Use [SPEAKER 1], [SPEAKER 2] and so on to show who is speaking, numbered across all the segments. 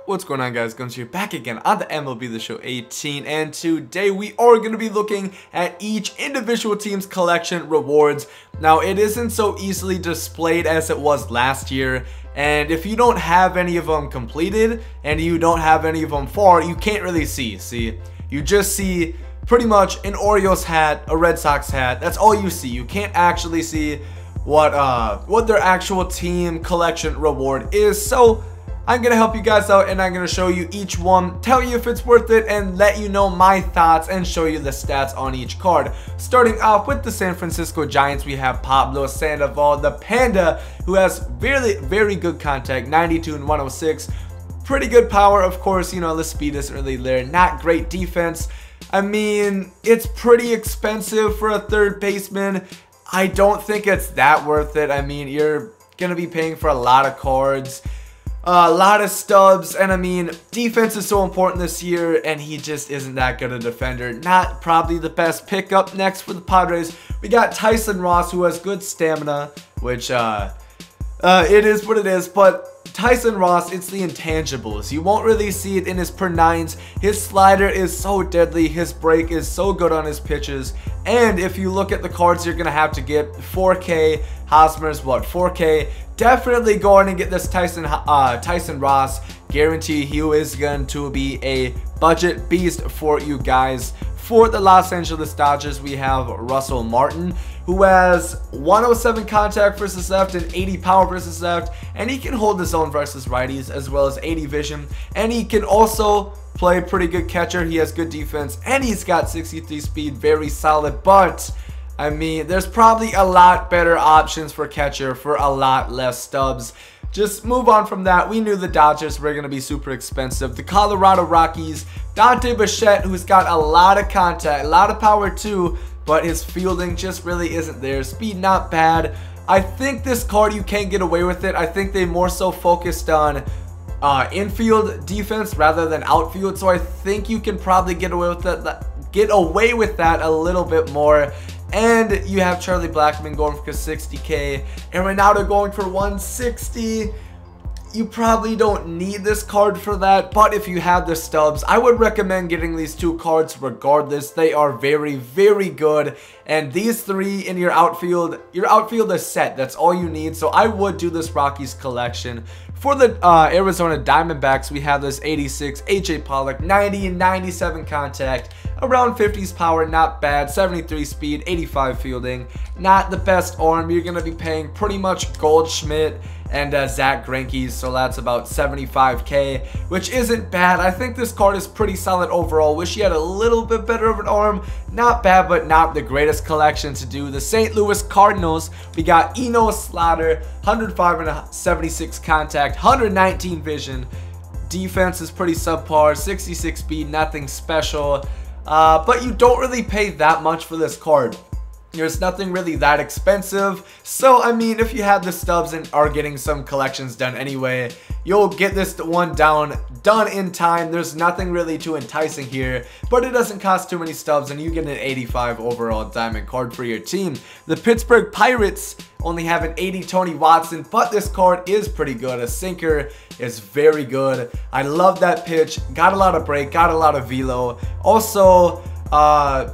[SPEAKER 1] What's going on, guys? Gomes here, back again on the MLB The Show 18, and today we are going to be looking at each individual team's collection rewards. Now, it isn't so easily displayed as it was last year, and if you don't have any of them completed, and you don't have any of them far, you can't really see. You just see pretty much an Orioles hat, a Red Sox hat. That's all you see. You can't actually see what their actual team collection reward is. So I'm going to help you guys out, and I'm going to show you each one, tell you if it's worth it, and let you know my thoughts and show you the stats on each card. Starting off with the San Francisco Giants, we have Pablo Sandoval, the Panda, who has very good contact, 92 and 106. Pretty good power, of course. You know, the speed isn't really there. Not great defense. I mean, it's pretty expensive for a third baseman. I don't think it's that worth it. I mean, you're going to be paying for a lot of cards, a lot of stubs, and I mean, defense is so important this year, and he just isn't that good a defender. Not probably the best pickup. Next for the Padres, we got Tyson Ross, who has good stamina, which it is what it is, but Tyson Ross, it's the intangibles. You won't really see it in his per nines. His slider is so deadly. His break is so good on his pitches. And if you look at the cards you're going to have to get, 4K, Hosmer's what, 4K. Definitely go on and get this Tyson Ross. Guarantee he is going to be a budget beast for you guys. For the Los Angeles Dodgers, we have Russell Martin, who has 107 contact versus left and 80 power versus left, and he can hold his own versus righties, as well as 80 vision, and he can also play pretty good catcher. He has good defense, and he's got 63 speed, very solid. But I mean, there's probably a lot better options for catcher for a lot less stubs. Just move on from that. We knew the Dodgers were going to be super expensive. The Colorado Rockies, Dante Bichette, who's got a lot of contact, a lot of power too, but his fielding just really isn't there. Speed not bad. I think this card you can get away with it. I think they more so focused on infield defense rather than outfield, so I think you can probably get away with that a little bit more. And you have Charlie Blackmon going for 60K, and Ronaldo going for 160. You probably don't need this card for that, but if you have the stubs, I would recommend getting these two cards regardless. They are very good, and these three in your outfield is set. That's all you need, so I would do this Rockies collection. For the Arizona Diamondbacks, we have this 86 AJ Pollock, 90 and 97 contact, around 50s power, not bad, 73 speed, 85 fielding, not the best arm. You're going to be paying pretty much Goldschmidt and Zach Greinke, so that's about 75K, which isn't bad. I think this card is pretty solid overall. Wish he had a little bit better of an arm. Not bad, but not the greatest collection to do. The St. Louis Cardinals, we got Enos Slaughter, 105 and 76 contact, 119 vision. Defense is pretty subpar, 66 speed, nothing special. But you don't really pay that much for this card. There's nothing really that expensive. So, I mean, if you have the stubs and are getting some collections done anyway, you'll get this one done in time. There's nothing really too enticing here, but it doesn't cost too many stubs, and you get an 85 overall diamond card for your team. The Pittsburgh Pirates only have an 80 Tony Watson, but this card is pretty good. A sinker is very good. I love that pitch. Got a lot of break, got a lot of velo. Also,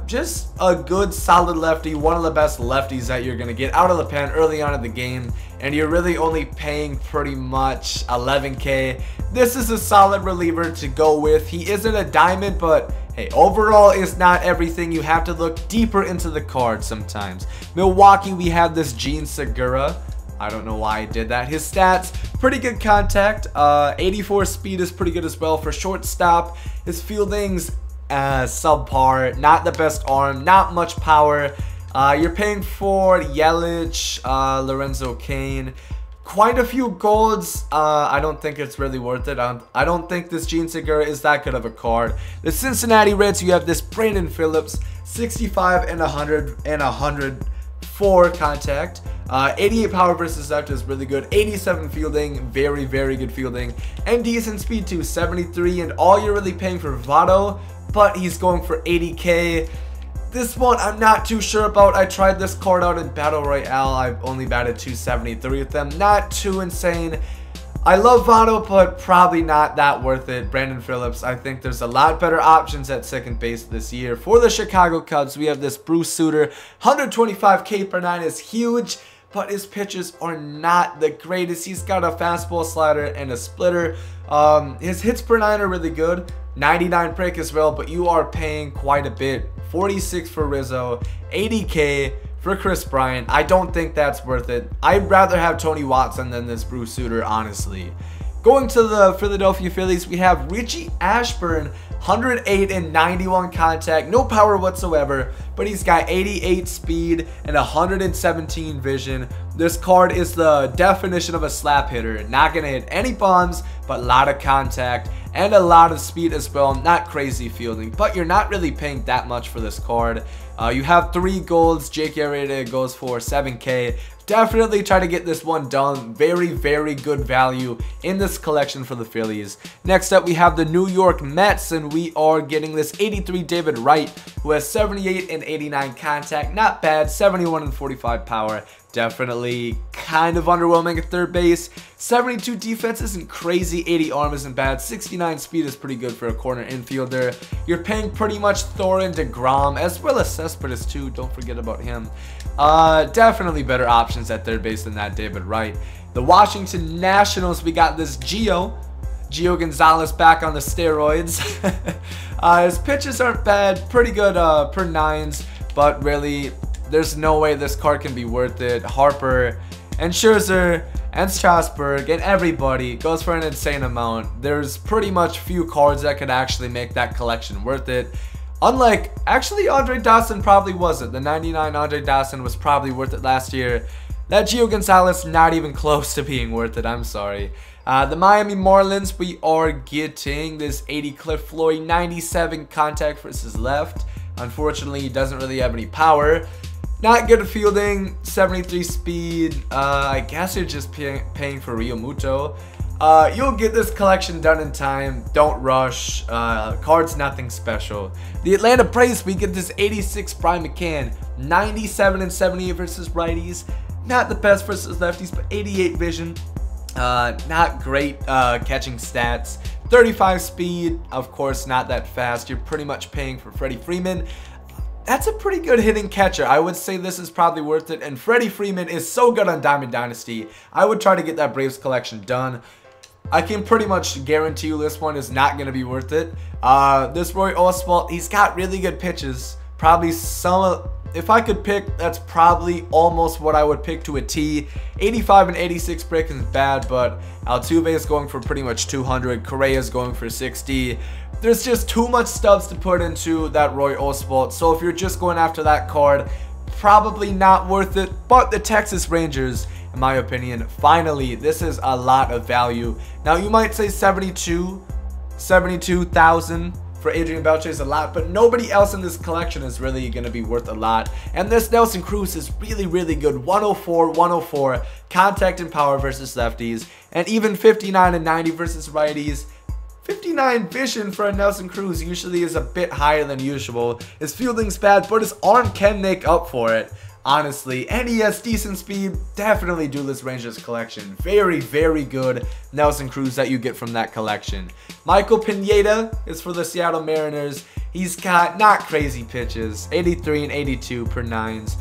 [SPEAKER 1] just a good solid lefty, one of the best lefties that you're going to get out of the pen early on in the game, and you're really only paying pretty much 11K. This is a solid reliever to go with. He isn't a diamond, but hey, overall is not everything. You have to look deeper into the card sometimes. Milwaukee, we have this Jean Segura. I don't know why I did that. His stats, pretty good contact, 84 speed is pretty good as well for shortstop. His fielding's subpar, not the best arm, not much power. You're paying for Yelich, Lorenzo Cain, quite a few golds. I don't think it's really worth it. I don't think this Jean Segura is that good of a card. The Cincinnati Reds, you have this Brandon Phillips, 65 and 104 contact. 88 power versus left is really good. 87 fielding, very good fielding, and decent speed too, 73. And all you're really paying for Votto, but he's going for 80K. This one I'm not too sure about. I tried this card out in Battle Royale. I've only batted 273 with them. Not too insane. I love Votto, but probably not that worth it. Brandon Phillips, I think there's a lot better options at second base this year. For the Chicago Cubs, we have this Bruce Sutter. 125K per 9 is huge, but his pitches are not the greatest. He's got a fastball, slider, and a splitter. His hits per 9 are really good. 99 break as well, but you are paying quite a bit. 46 for Rizzo, 80K for Chris Bryant. I don't think that's worth it. I'd rather have Tony Watson than this Bruce Sutter, honestly. Going to the Philadelphia Phillies, we have Richie Ashburn, 108 and 91 contact, no power whatsoever, but he's got 88 speed and 117 vision. This card is the definition of a slap hitter. Not going to hit any bombs, but a lot of contact and a lot of speed as well. Not crazy fielding, but you're not really paying that much for this card. You have 3 golds. Jake Arrieta goes for 7K. Definitely try to get this one done. Very, very good value in this collection for the Phillies. Next up, we have the New York Mets, and we are getting this 83 David Wright, who has 78 and 89 contact. Not bad. 71 and 45 power. Definitely kind of underwhelming at third base. 72 defense isn't crazy. 80 arm isn't bad. 69 speed is pretty good for a corner infielder. You're paying pretty much Thor and DeGrom, as well as Cespedes too. Don't forget about him. Definitely better options at third base than that David Wright. The Washington Nationals, we got this Gio Gonzalez back on the steroids. His pitches aren't bad. Pretty good per 9s, but really, there's no way this card can be worth it. Harper and Scherzer and Strasburg and everybody goes for an insane amount. There's pretty much few cards that could actually make that collection worth it. Unlike, actually, Andre Dawson probably wasn't. The 99 Andre Dawson was probably worth it last year. That Gio Gonzalez, not even close to being worth it. I'm sorry. The Miami Marlins, we are getting this 80 Cliff Floyd, 97 contact versus left. Unfortunately, he doesn't really have any power. Not good at fielding, 73 speed. I guess you're just paying for Rio Muto. You'll get this collection done in time. Don't rush. Card's nothing special. The Atlanta Braves, we get this 86 Brian McCann, 97 and 78 versus righties. Not the best versus lefties, but 88 vision. Not great catching stats. 35 speed, of course, not that fast. You're pretty much paying for Freddie Freeman. That's a pretty good hitting catcher. I would say this is probably worth it. And Freddie Freeman is so good on Diamond Dynasty. I would try to get that Braves collection done. I can pretty much guarantee you this one is not going to be worth it. This Roy Oswalt, he's got really good pitches. Probably some, if I could pick, that's probably almost what I would pick to a T. 85 and 86 break isn't bad, but Altuve is going for pretty much 200. Correa is going for 60. There's just too much stubs to put into that Roy Oswalt. So if you're just going after that card, probably not worth it. But the Texas Rangers, in my opinion, finally, this is a lot of value. Now you might say 72,000 for Adrian Beltre is a lot, but nobody else in this collection is really going to be worth a lot. And this Nelson Cruz is really, really good. 104, 104, contact and power versus lefties, and even 59 and 90 versus righties. 59 vision for a Nelson Cruz usually is a bit higher than usual. His fielding's bad, but his arm can make up for it, honestly. And he has decent speed. Definitely do this Rangers collection. Very, very good Nelson Cruz that you get from that collection. Michael Pineda is for the Seattle Mariners. He's got not crazy pitches. 83 and 82 per 9s.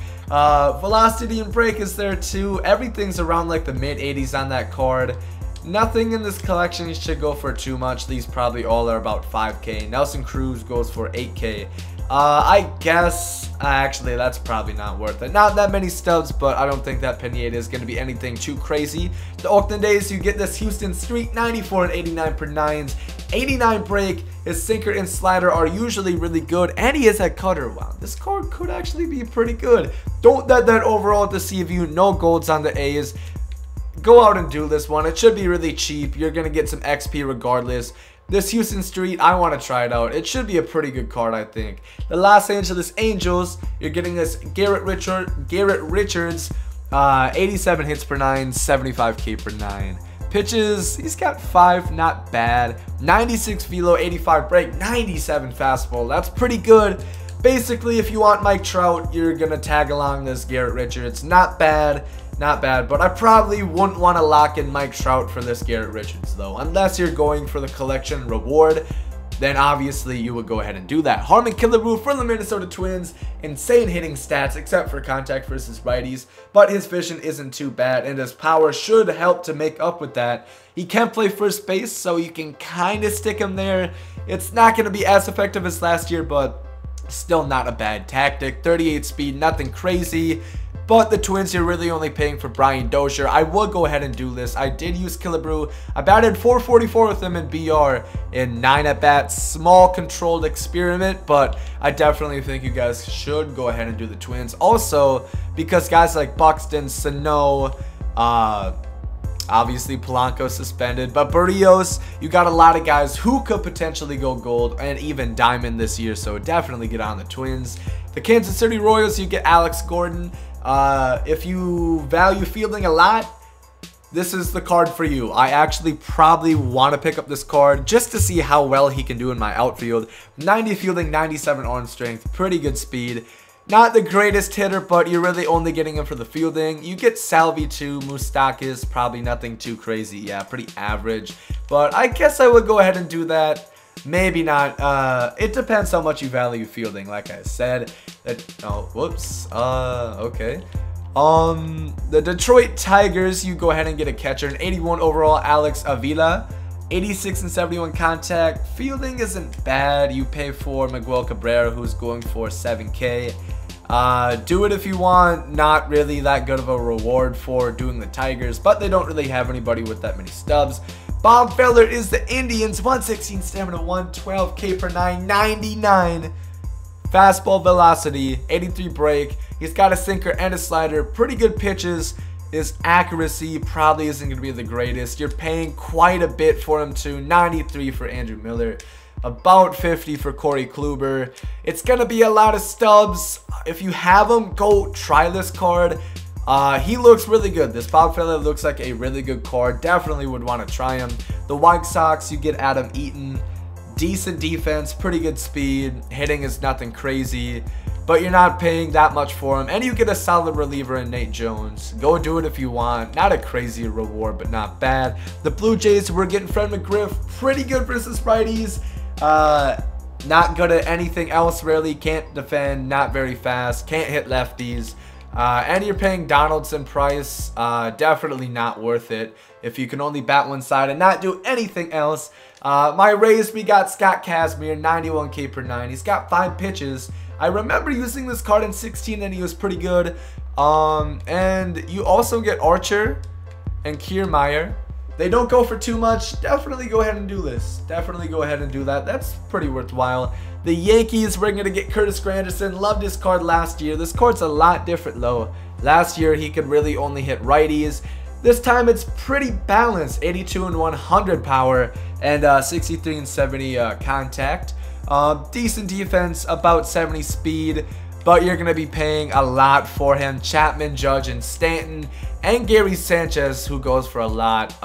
[SPEAKER 1] Velocity and break is there too. Everything's around like the mid 80s on that card. Nothing in this collection should go for too much. These probably all are about 5K. Nelson Cruz goes for 8K. I guess, actually, that's probably not worth it. Not that many stubs, but I don't think that Pineda is going to be anything too crazy. The Oakland A's, you get this Huston Street, 94 and 89 per 9s. 89 break. His sinker and slider are usually really good, and he is a cutter. Wow, this card could actually be pretty good. Don't let that overall deceive you. No golds on the A's. Go out and do this one. It should be really cheap. You're going to get some XP regardless. This Huston Street, I want to try it out. It should be a pretty good card, I think. The Los Angeles Angels, you're getting this Garrett Richards, 87 hits per 9, 75K per 9. Pitches, he's got 5, not bad. 96 velo, 85 break, 97 fastball. That's pretty good. Basically, if you want Mike Trout, you're going to tag along this Garrett Richards. Not bad. not bad. But I probably wouldn't want to lock in Mike Trout for this Garrett Richards though. Unless you're going for the collection reward, then obviously you would go ahead and do that. Harmon Killebrew for the Minnesota Twins. Insane hitting stats except for contact versus righties. But his vision isn't too bad and his power should help to make up with that. He can play first base, so you can kind of stick him there. It's not going to be as effective as last year, but still not a bad tactic. 38 speed, nothing crazy. But the Twins, you're really only paying for Brian Dozier. I would go ahead and do this. I did use Killebrew. I batted .444 with him in BR in 9 at-bats. Small controlled experiment, but I definitely think you guys should go ahead and do the Twins. Also, because guys like Buxton, Sano, obviously Polanco suspended, but Barrios, you got a lot of guys who could potentially go gold and even diamond this year, so definitely get on the Twins. The Kansas City Royals, you get Alex Gordon. If you value fielding a lot, this is the card for you. I actually probably want to pick up this card just to see how well he can do in my outfield. 90 fielding, 97 arm strength, pretty good speed. Not the greatest hitter, but you're really only getting him for the fielding. You get Salvi too, Moustakas, probably nothing too crazy. Yeah, pretty average. But I guess I would go ahead and do that. Maybe not. It depends how much you value fielding, like I said. Oh, whoops. Okay. The Detroit Tigers, you go ahead and get a catcher. An 81 overall, Alex Avila. 86 and 71 contact. Fielding isn't bad. You pay for Miguel Cabrera, who's going for 7K. Do it if you want. Not really that good of a reward for doing the Tigers, but they don't really have anybody with that many stubs. Bob Feller is the Indians. 116 stamina, 112K per 9, 99 fastball velocity, 83 break. He's got a sinker and a slider. Pretty good pitches. His accuracy probably isn't going to be the greatest. You're paying quite a bit for him too. 93 for Andrew Miller. About 50 for Corey Kluber. It's going to be a lot of stubs. If you have him, go try this card. He looks really good. This Bob Feller looks like a really good card. Definitely would want to try him. The White Sox, you get Adam Eaton. Decent defense, pretty good speed. Hitting is nothing crazy, but you're not paying that much for him. And you get a solid reliever in Nate Jones. Go do it if you want. Not a crazy reward, but not bad. The Blue Jays, we're getting Fred McGriff. Pretty good versus righties. Not good at anything else really. Can't defend, not very fast. Can't hit lefties. And you're paying Donaldson price. Definitely not worth it if you can only bat one side and not do anything else. My Rays, we got Scott Kazmir, 91K per 9. He's got 5 pitches. I remember using this card in 16 and he was pretty good. And you also get Archer and Kiermaier. They don't go for too much. Definitely go ahead and do this. Definitely go ahead and do that. That's pretty worthwhile. The Yankees, we're going to get Curtis Granderson. Loved this card last year. This card's a lot different though. Last year, he could really only hit righties. This time, it's pretty balanced. 82 and 100 power and 63 and 70 contact. Decent defense, about 70 speed. But you're going to be paying a lot for him. Chapman, Judge, and Stanton. And Gary Sanchez, who goes for a lot.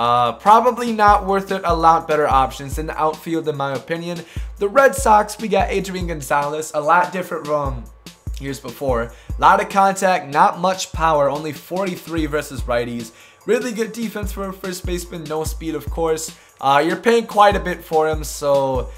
[SPEAKER 1] Probably not worth it. A lot better options in the outfield, in my opinion. The Red Sox, we got Adrian Gonzalez. A lot different from years before. A lot of contact, not much power. Only 43 versus righties. Really good defense for a first baseman. No speed, of course. You're paying quite a bit for him, so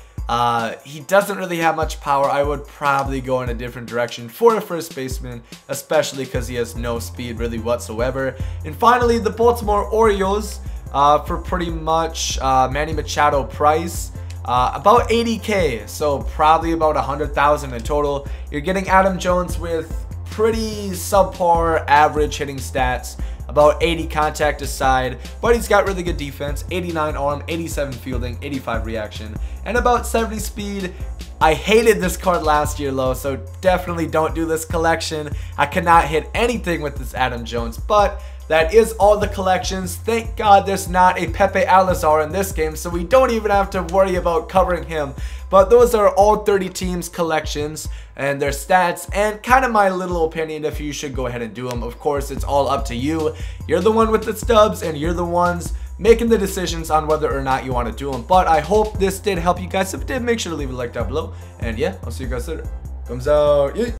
[SPEAKER 1] he doesn't really have much power. I would probably go in a different direction for a first baseman, especially because he has no speed really whatsoever. And finally, the Baltimore Orioles for pretty much Manny Machado price. About 80K, so probably about 100,000 in total. You're getting Adam Jones with pretty subpar average hitting stats. About 80 contact aside, but he's got really good defense, 89 arm, 87 fielding, 85 reaction, and about 70 speed. I hated this card last year, though, so definitely don't do this collection. I cannot hit anything with this Adam Jones, but that is all the collections. Thank God there's not a Pepe Alazar in this game, so we don't even have to worry about covering him. But those are all 30 teams collections and their stats and kind of my little opinion if you should go ahead and do them. Of course, it's all up to you. You're the one with the stubs and you're the ones making the decisions on whether or not you want to do them. But I hope this did help you guys. If it did, make sure to leave a like down below. And yeah, I'll see you guys later. Comes out. Yeah.